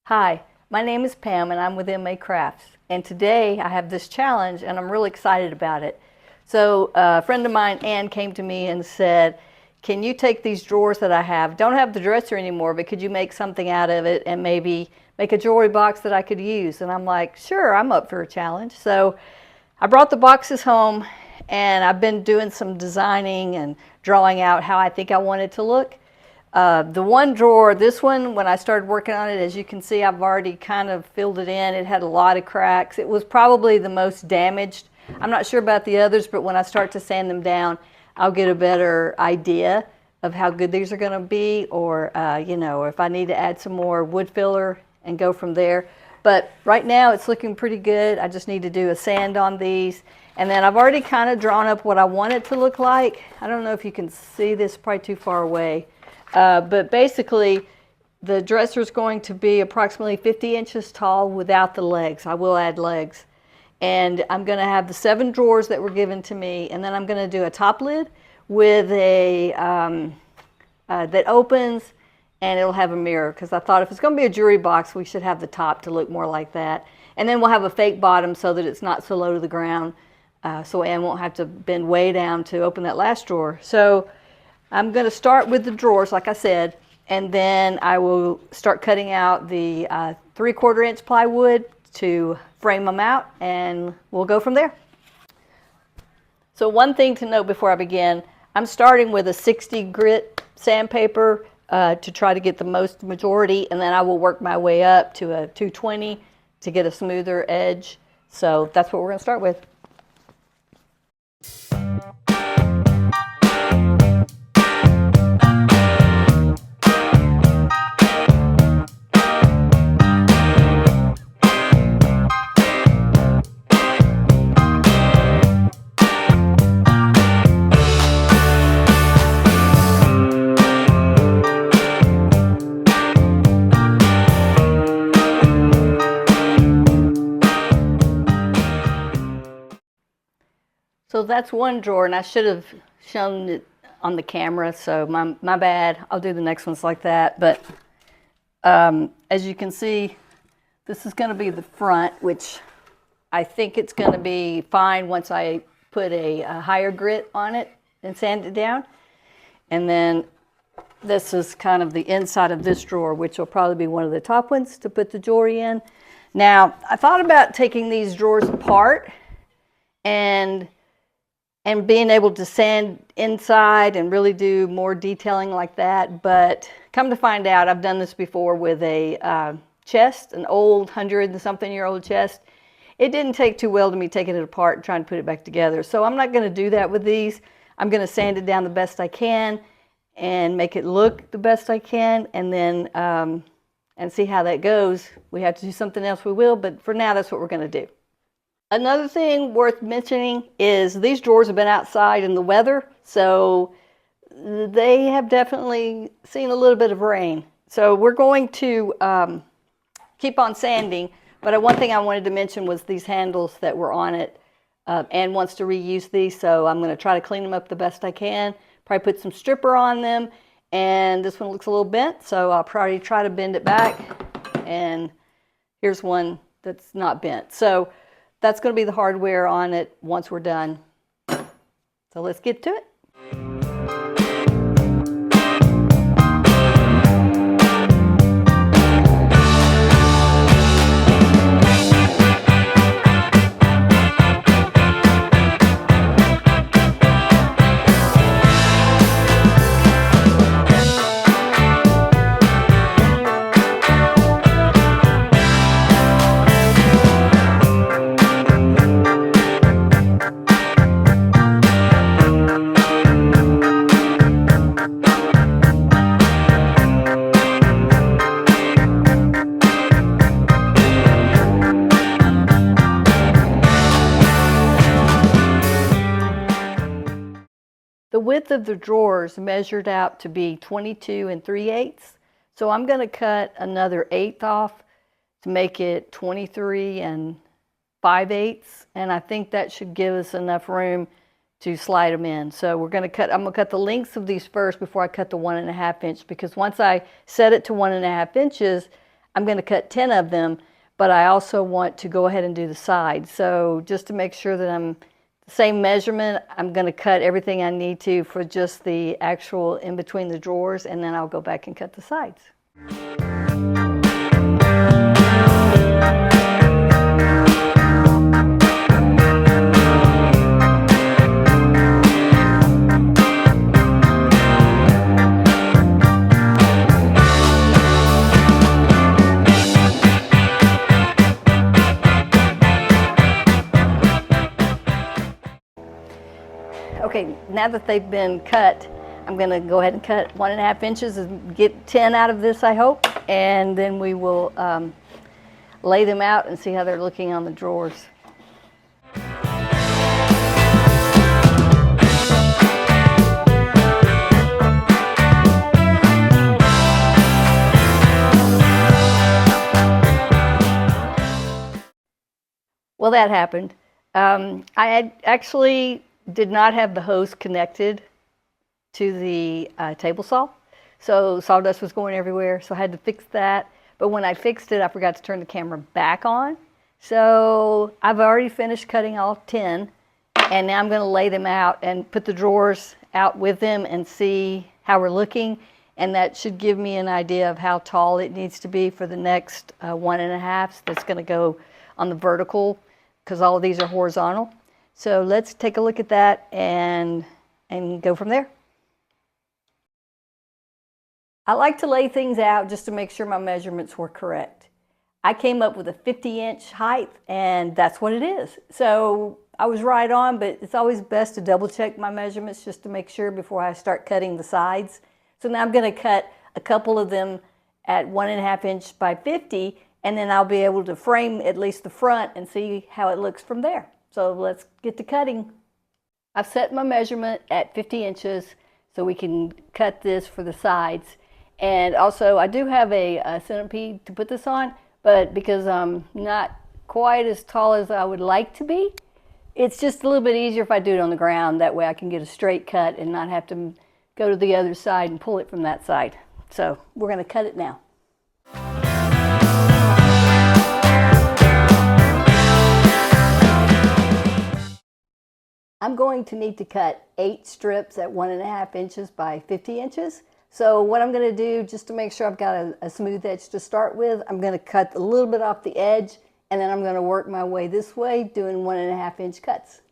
Hi, my name is Pam and I'm with MA Crafts. And today I have this challenge and I'm really excited about it. So a friend of mine, Ann, came to me and said, can you take these drawers that I have, don't have the dresser anymore, but could you make something out of it and maybe make a jewelry box that I could use? And I'm like, sure, I'm up for a challenge. So I brought the boxes home and I've been doing some designing and drawing out how I think I want it to look. The one drawer, this one, when I started working on it, as you can see, I've already kind of filled it in. It had a lot of cracks. It was probably the most damaged. I'm not sure about the others, but when I start to sand them down, I'll get a better idea of how good these are going to be, or if I need to add some more wood filler and go from there. But right now it's looking pretty good. I just need to do a sand on these. And then I've already kind of drawn up what I want it to look like. I don't know if you can see this, probably too far away. But basically, the dresser is going to be approximately 50 inches tall without the legs. I will add legs. And I'm going to have the 7 drawers that were given to me, and then I'm going to do a top lid with a that opens, and it'll have a mirror, because I thought if it's going to be a jewelry box, we should have the top to look more like that. And then we'll have a fake bottom so that it's not so low to the ground, so Anne won't have to bend way down to open that last drawer. So I'm going to start with the drawers, like I said, and then I will start cutting out the 3/4 inch plywood to frame them out, and we'll go from there. So one thing to note before I begin, I'm starting with a 60 grit sandpaper to try to get the most majority, and then I will work my way up to a 220 to get a smoother edge. So that's what we're going to start with. So that's one drawer, and I should have shown it on the camera, so my bad. I'll do the next ones like that. But as you can see, this is going to be the front, which I think it's going to be fine once I put a higher grit on it and sand it down. And then this is kind of the inside of this drawer, which will probably be one of the top ones to put the jewelry in. Now, I thought about taking these drawers apart and being able to sand inside and really do more detailing like that. But come to find out, I've done this before with a chest, an old 100-and-something-year-old chest. It didn't take too well to me taking it apart and trying to put it back together. So I'm not going to do that with these. I'm going to sand it down the best I can and make it look the best I can, and then and see how that goes. We have to do something else, we will, but for now that's what we're going to do. Another thing worth mentioning is these drawers have been outside in the weather, so they have definitely seen a little bit of rain. So we're going to keep on sanding, but one thing I wanted to mention was these handles that were on it. Anne wants to reuse these, so I'm going to try to clean them up the best I can. Probably put some stripper on them, and this one looks a little bent, so I'll probably try to bend it back. And here's one that's not bent. So that's going to be the hardware on it once we're done. So let's get to it. The width of the drawers measured out to be 22 3/8. So I'm going to cut another 1/8 off to make it 23 5/8. And I think that should give us enough room to slide them in. So I'm going to cut the lengths of these first before I cut the 1.5 inch, because once I set it to 1.5 inches, I'm going to cut 10 of them, but I also want to go ahead and do the sides. So just to make sure that I'm the same measurement, I'm going to cut everything I need to for just the actual in between the drawers, and then I'll go back and cut the sides. Okay, now that they've been cut, I'm going to go ahead and cut 1.5 inches and get 10 out of this, I hope, and then we will lay them out and see how they're looking on the drawers. Well, that happened. I actually did not have the hose connected to the table saw, so sawdust was going everywhere, so I had to fix that. But when I fixed it, I forgot to turn the camera back on. So I've already finished cutting all 10, and now I'm going to lay them out and put the drawers out with them and see how we're looking, and that should give me an idea of how tall it needs to be for the next 1.5 that's going to go on the vertical, because all of these are horizontal. So let's take a look at that and go from there. I like to lay things out just to make sure my measurements were correct. I came up with a 50-inch height, and that's what it is. So I was right on, but it's always best to double check my measurements just to make sure before I start cutting the sides. So now I'm going to cut a couple of them at 1.5 inch by 50, and then I'll be able to frame at least the front and see how it looks from there. So let's get to cutting. I've set my measurement at 50 inches so we can cut this for the sides. And also I do have a centipede to put this on, but because I'm not quite as tall as I would like to be, it's just a little bit easier if I do it on the ground. That way I can get a straight cut and not have to go to the other side and pull it from that side. So we're going to cut it now. I'm going to need to cut 8 strips at 1.5 inches by 50 inches. So what I'm going to do, just to make sure I've got a smooth edge to start with, I'm going to cut a little bit off the edge, and then I'm going to work my way this way, doing 1.5 inch cuts.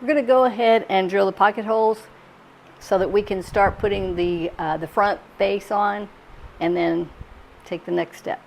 We're going to go ahead and drill the pocket holes so that we can start putting the front face on and then take the next step.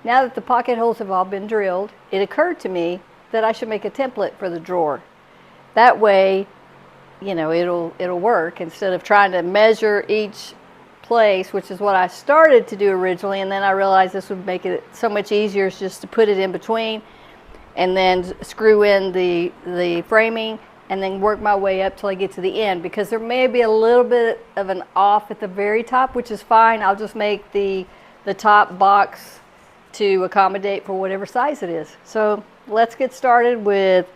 Now that the pocket holes have all been drilled, it occurred to me that I should make a template for the drawer. That way, you know, it'll work instead of trying to measure each place, which is what I started to do originally, and then I realized this would make it so much easier just to put it in between and then screw in the framing and then work my way up till I get to the end, because there may be a little bit of an off at the very top, which is fine. I'll just make the top box to accommodate for whatever size it is. So let's get started with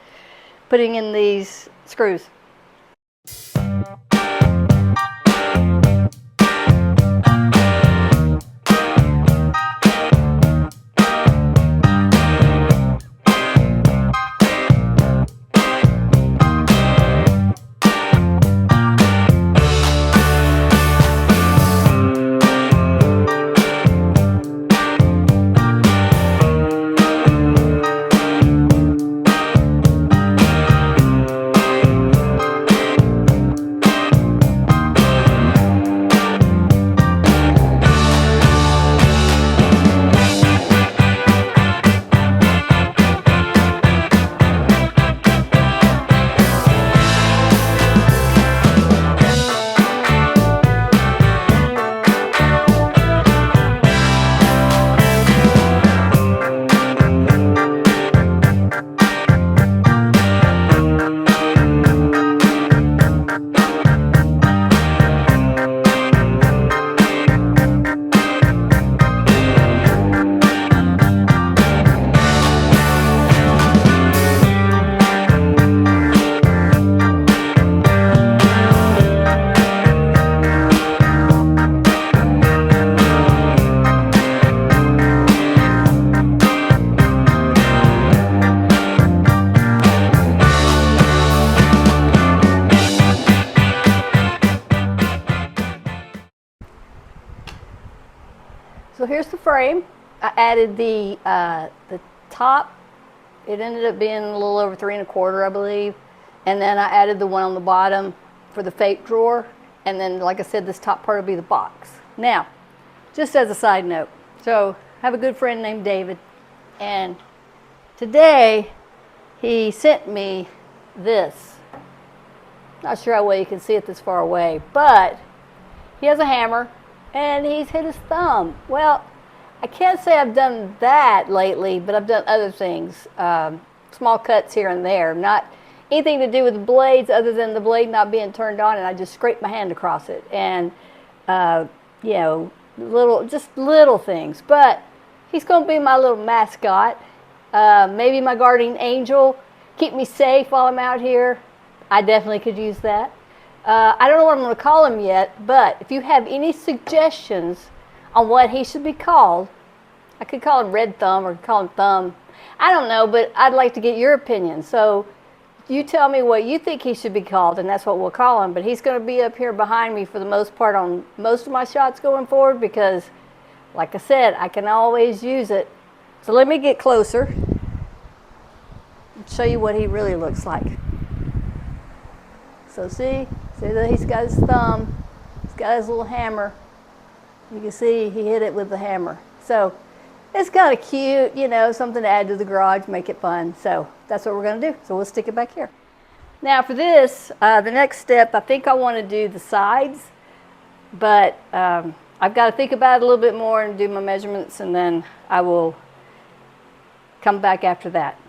putting in these screws. So here's the frame. I added the top. It ended up being a little over 3 1/4, I believe. And then I added the one on the bottom for the fake drawer. And then, like I said, this top part will be the box. Now, just as a side note, so I have a good friend named David. And today, he sent me this. Not sure how well you can see it this far away, but he has a hammer. And he's hit his thumb. Well, I can't say I've done that lately, but I've done other things. Small cuts here and there. Not anything to do with the blades other than the blade not being turned on, and I just scraped my hand across it. And, you know, just little things. But he's going to be my little mascot. Maybe my guardian angel. Keep me safe while I'm out here. I definitely could use that. I don't know what I'm going to call him yet, but if you have any suggestions on what he should be called, I could call him Red Thumb or call him Thumb. I don't know, but I'd like to get your opinion. So you tell me what you think he should be called, and that's what we'll call him. But he's going to be up here behind me for the most part on most of my shots going forward because, like I said, I can always use it. So let me get closer and show you what he really looks like. So see that he's got his thumb, he's got his little hammer. You can see he hit it with the hammer. So it's kind of cute, you know, something to add to the garage, make it fun. So that's what we're going to do. So we'll stick it back here. Now for this, the next step, I think I want to do the sides, but I've got to think about it a little bit more and do my measurements, and then I will come back after that.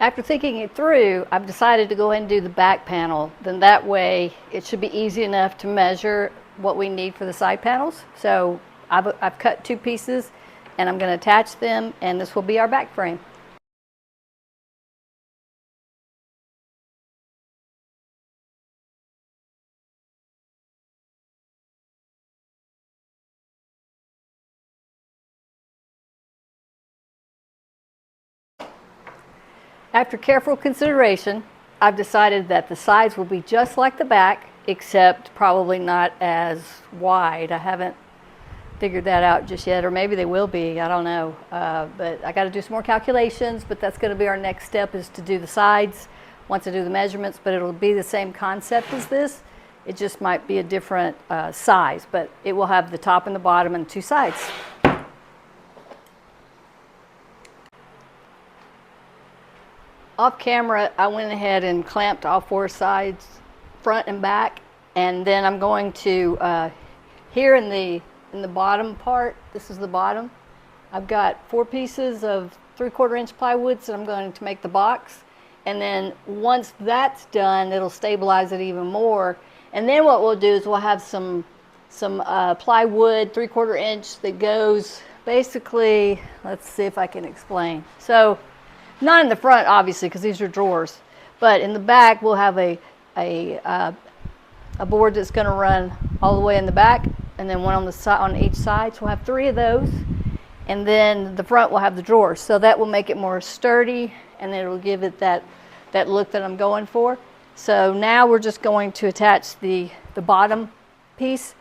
After thinking it through, I've decided to go ahead and do the back panel. Then that way, it should be easy enough to measure what we need for the side panels. So I've cut 2 pieces, and I'm going to attach them, and this will be our back frame. After careful consideration, I've decided that the sides will be just like the back, except probably not as wide. I haven't figured that out just yet, or maybe they will be, I don't know. But I got to do some more calculations, but that's going to be our next step, is to do the sides once I do the measurements, but it'll be the same concept as this. It just might be a different size, but it will have the top and the bottom and 2 sides. Off camera, I went ahead and clamped all four sides, front and back, and then I'm going to here in the bottom part. This is the bottom. I've got 4 pieces of 3/4 inch plywood, so I'm going to make the box. And then once that's done, it'll stabilize it even more. And then what we'll do is we'll have some plywood 3/4 inch that goes basically. Let's see if I can explain. So. Not in the front, obviously, because these are drawers. But in the back, we'll have a board that's going to run all the way in the back, and then one on the side, on each side. So we'll have 3 of those, and then the front will have the drawers. So that will make it more sturdy, and it'll give it that look that I'm going for. So now we're just going to attach the bottom piece,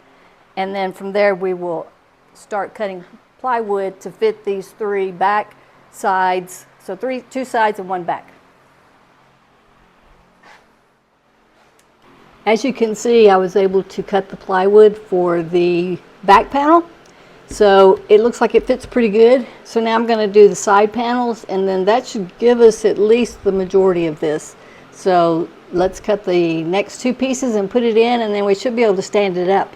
and then from there we will start cutting plywood to fit these 3 back sides. So 2 sides and 1 back. As you can see, I was able to cut the plywood for the back panel. So it looks like it fits pretty good. So now I'm going to do the side panels, and then that should give us at least the majority of this. So let's cut the next 2 pieces and put it in, and then we should be able to stand it up.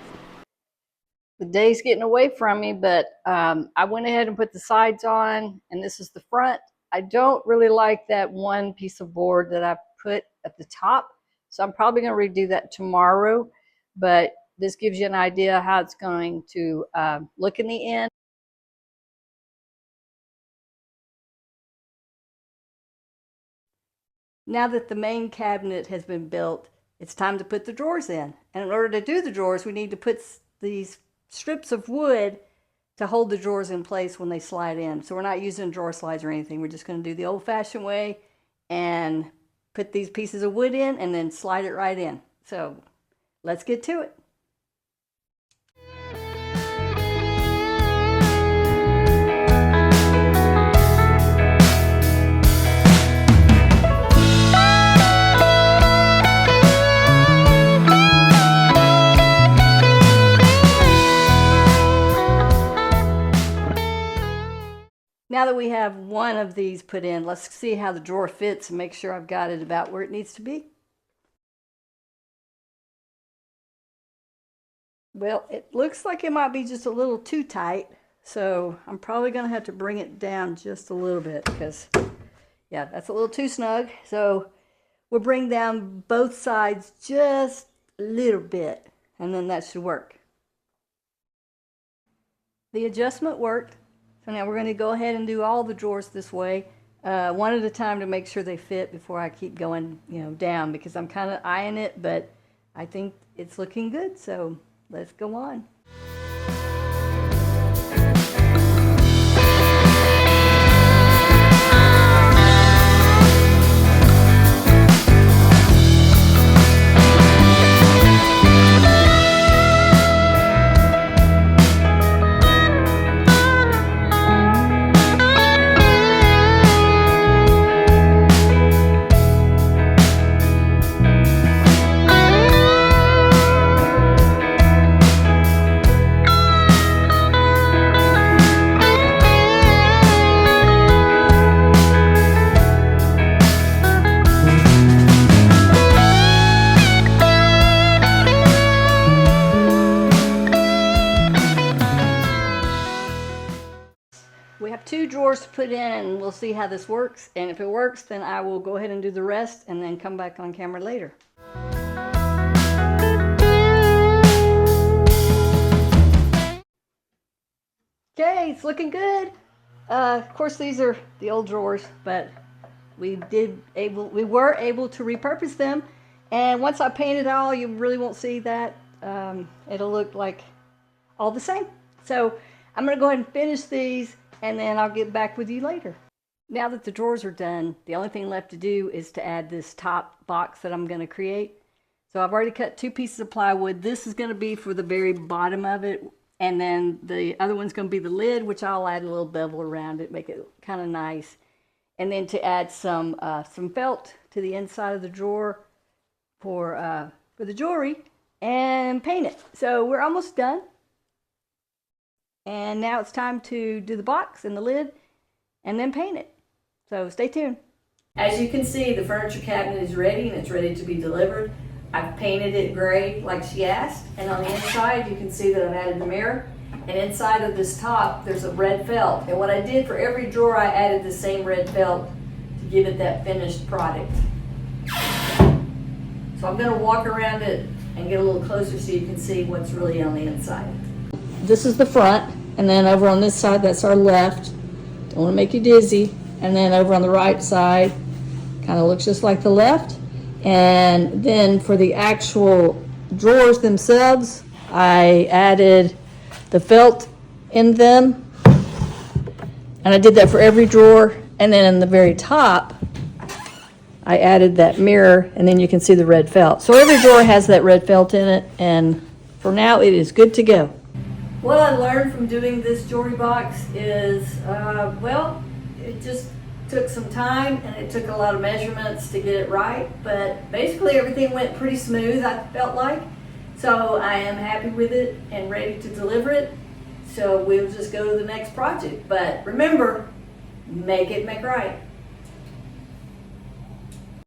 The day's getting away from me, but I went ahead and put the sides on, and this is the front. I don't really like that one piece of board that I put at the top, so I'm probably going to redo that tomorrow, but this gives you an idea how it's going to look in the end. Now that the main cabinet has been built, it's time to put the drawers in. And in order to do the drawers, we need to put these strips of wood to hold the drawers in place when they slide in. So we're not using drawer slides or anything. We're just going to do the old-fashioned way and put these pieces of wood in and then slide it right in. So let's get to it. Now that we have one of these put in, let's see how the drawer fits and make sure I've got it about where it needs to be. Well, it looks like it might be just a little too tight, so I'm probably going to have to bring it down just a little bit because, yeah, that's a little too snug. So we'll bring down both sides just a little bit, and then that should work. The adjustment worked. So now we're going to go ahead and do all the drawers this way, one at a time to make sure they fit before I keep going, down, because I'm kind of eyeing it, but I think it's looking good. So let's go on. We have 2 drawers to put in, and we'll see how this works. And if it works, then I will go ahead and do the rest and then come back on camera later. Okay, it's looking good. Of course, these are the old drawers, but we were able to repurpose them. And once I paint it all, you really won't see that. It'll look like all the same. So I'm going to go ahead and finish these, and then I'll get back with you later. Now that the drawers are done, the only thing left to do is to add this top box that I'm going to create. So I've already cut 2 pieces of plywood. This is going to be for the very bottom of it, and then the other one's going to be the lid, which I'll add a little bevel around it, make it kind of nice. And then to add some felt to the inside of the drawer for the jewelry, and paint it. So we're almost done. And now it's time to do the box and the lid and then paint it. So stay tuned. As you can see, the furniture cabinet is ready and it's ready to be delivered. I've painted it gray like she asked, and on the inside you can see that I've added the mirror. And inside of this top there's a red felt. And what I did for every drawer, I added the same red felt to give it that finished product. So I'm going to walk around it and get a little closer so you can see what's really on the inside. This is the front, and then over on this side, that's our left. Don't want to make you dizzy. And then over on the right side, kind of looks just like the left. And then for the actual drawers themselves, I added the felt in them. And I did that for every drawer. And then in the very top, I added that mirror, and then you can see the red felt. So every drawer has that red felt in it, and for now it is good to go. What I learned from doing this jewelry box is, well, it just took some time and it took a lot of measurements to get it right, but basically everything went pretty smooth, I felt like. So I am happy with it and ready to deliver it. So we'll just go to the next project. But remember, make it make right.